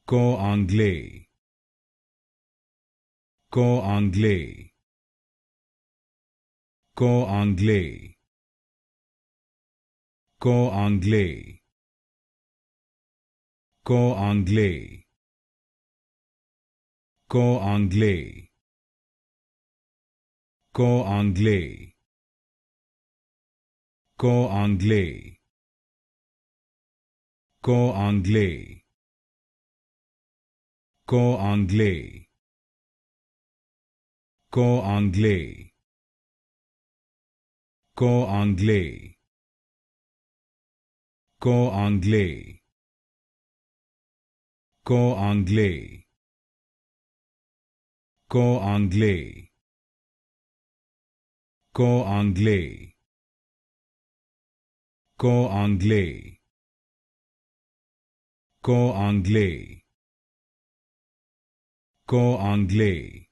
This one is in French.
Cor Anglais, Cor Anglais, Cor Anglais, Cor Anglais, Cor Anglais, Cor Anglais, Cor Anglais, Cor Anglais, Cor Anglais, Cor Anglais, Cor Anglais, Cor Anglais, Cor Anglais, Cor Anglais, Cor Anglais, Cor Anglais, Cor Anglais, Cor Anglais, Cor Anglais,